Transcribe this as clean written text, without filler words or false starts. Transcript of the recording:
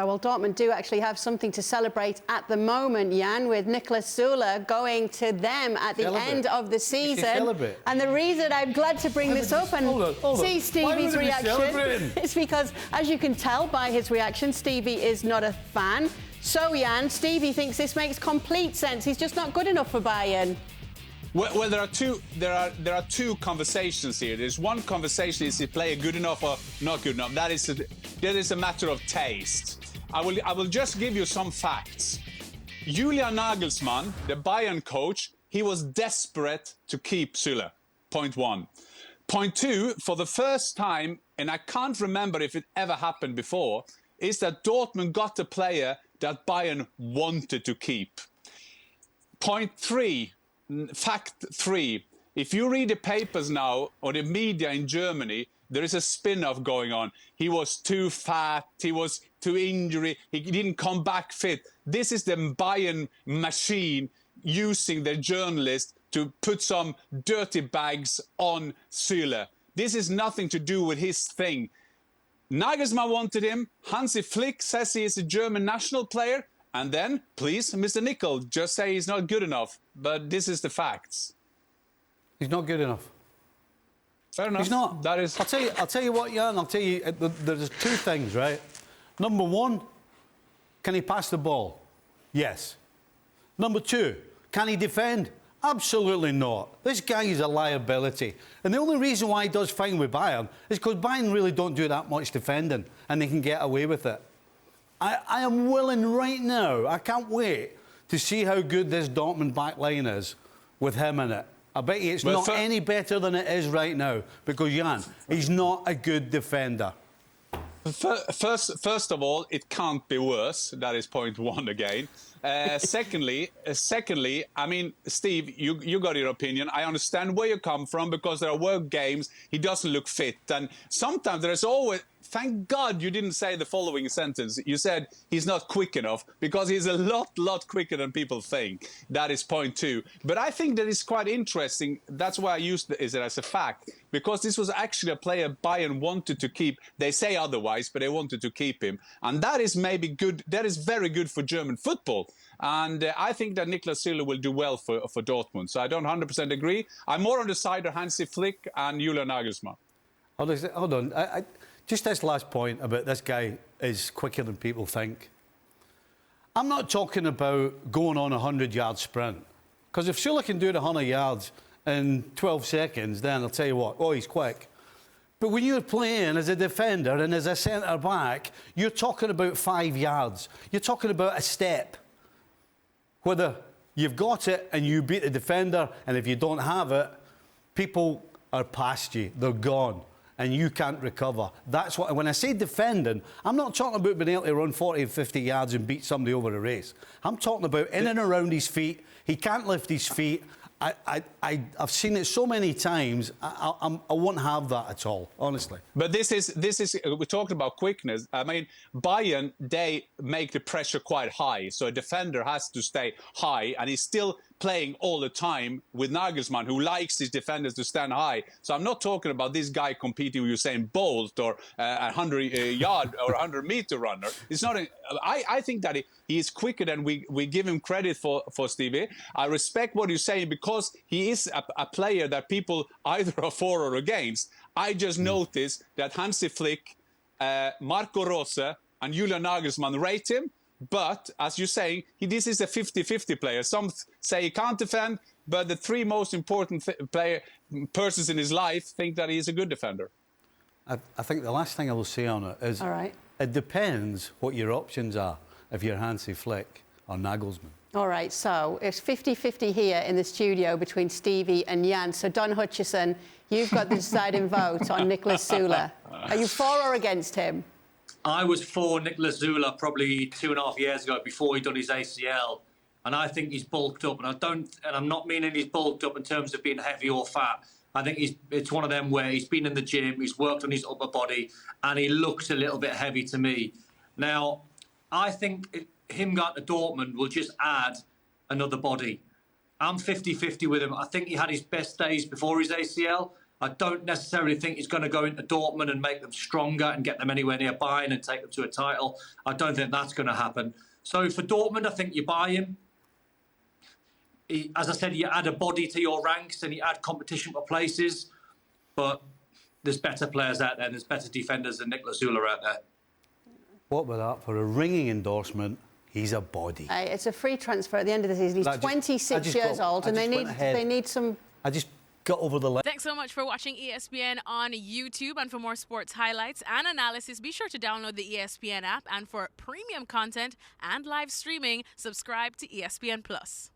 Well, Dortmund do actually have something to celebrate at the moment, Jan, with Niklas Sule going to them at the end of the season. And the reason I'm glad to bring this up and see Stevie's reaction is because, as you can tell by his reaction, Stevie is not a fan. So, Jan, Stevie thinks this makes complete sense. He's just not good enough for Bayern. Well, there are two conversations here. There's one conversation: is the player good enough or not good enough? That is a matter of taste. I will just give you some facts. Julian Nagelsmann, the Bayern coach, he was desperate to keep Sule. Point one. Point two, for the first time, and I can't remember if it ever happened before, is that Dortmund got a player that Bayern wanted to keep. Point three. Fact three, if you read the papers now or the media in Germany, there is a spin-off going on. He was too fat, he was too injury, he didn't come back fit. This is the Bayern machine using their journalists to put some dirty bags on Sule. This is nothing to do with his thing. Nagelsmann wanted him. Hansi Flick says he is a German national player. And then, please, Mr. Nicol, just say he's not good enough. But this is the facts. He's not good enough. Fair enough. He's not. That is. I'll tell you what, Jan. I'll tell you. There's two things, right? Number one, can he pass the ball? Yes. Number two, can he defend? Absolutely not. This guy is a liability. And the only reason why he does fine with Bayern is because Bayern really don't do that much defending, and they can get away with it. I am willing right now, I can't wait to see how good this Dortmund back line is with him in it. I bet you it's not any better than it is right now, because Jan, he's not a good defender. First of all, it can't be worse. That is point one again. Secondly, I mean, Steve, you got your opinion. I understand where you come from, because there are work games. He doesn't look fit. And sometimes there's always... Thank God you didn't say the following sentence. You said he's not quick enough, because he's a lot quicker than people think. That is point two. But I think that is quite interesting. That's why I used it as a fact, because this was actually a player Bayern wanted to keep. They say otherwise, but they wanted to keep him. And that is maybe good. That is very good for German football. And I think that Niklas Sule will do well for Dortmund. So I don't 100% agree. I'm more on the side of Hansi Flick and Julian Nagelsmann. Hold on. Just this last point about this guy is quicker than people think. I'm not talking about going on a 100-yard sprint. Because if Sule can do the 100 yards in 12 seconds, then I'll tell you what, he's quick. But when you're playing as a defender and as a centre-back, you're talking about 5 yards. You're talking about a step. Whether you've got it and you beat the defender, and if you don't have it, people are past you. They're gone. And you can't recover. That's what, when I say defending, I'm not talking about being able to run 40 and 50 yards and beat somebody over a race. I'm talking about in and around his feet. He can't lift his feet. I've seen it so many times. I won't have that at all, honestly. But this is we're talking about quickness. I mean, Bayern, they make the pressure quite high, so a defender has to stay high, and he's still playing all the time with Nagelsmann, who likes his defenders to stand high. So I'm not talking about this guy competing with Usain Bolt or a 100-yard or 100-meter runner. It's not. I think that he is quicker than we give him credit for Stevie. I respect what you're saying, because he is a player that people either are for or against. I just noticed that Hansi Flick, Marco Rose, and Julian Nagelsmann rate him. But, as you're saying, this is a 50-50 player. Some say he can't defend, but the three most important persons in his life think that he's a good defender. I think the last thing I will say on it is, it depends what your options are if you're Hansi Flick or Nagelsmann. All right, so it's 50-50 here in the studio between Stevie and Jan. So, Don Hutchison, you've got the deciding vote on Niklas Sule. Are you for or against him? I was for Niklas Sule probably 2.5 years ago, before he'd done his ACL, and I think he's bulked up. And I'm not meaning he's bulked up in terms of being heavy or fat. I think it's one of them where he's been in the gym, he's worked on his upper body, and he looks a little bit heavy to me. Now, I think him going to Dortmund will just add another body. I'm 50-50 with him. I think he had his best days before his ACL. I don't necessarily think he's going to go into Dortmund and make them stronger and get them anywhere near Bayern and take them to a title. I don't think that's going to happen. So for Dortmund, I think you buy him. As I said, you add a body to your ranks and you add competition for places. But there's better players out there. There's better defenders than Niklas Sule out there. What about that? For a ringing endorsement, he's a body. It's a free transfer at the end of the season. He's 26 years old, and they need some... I just got over the line. Thanks so much for watching ESPN on YouTube. And for more sports highlights and analysis, be sure to download the ESPN app. And for premium content and live streaming, subscribe to ESPN+.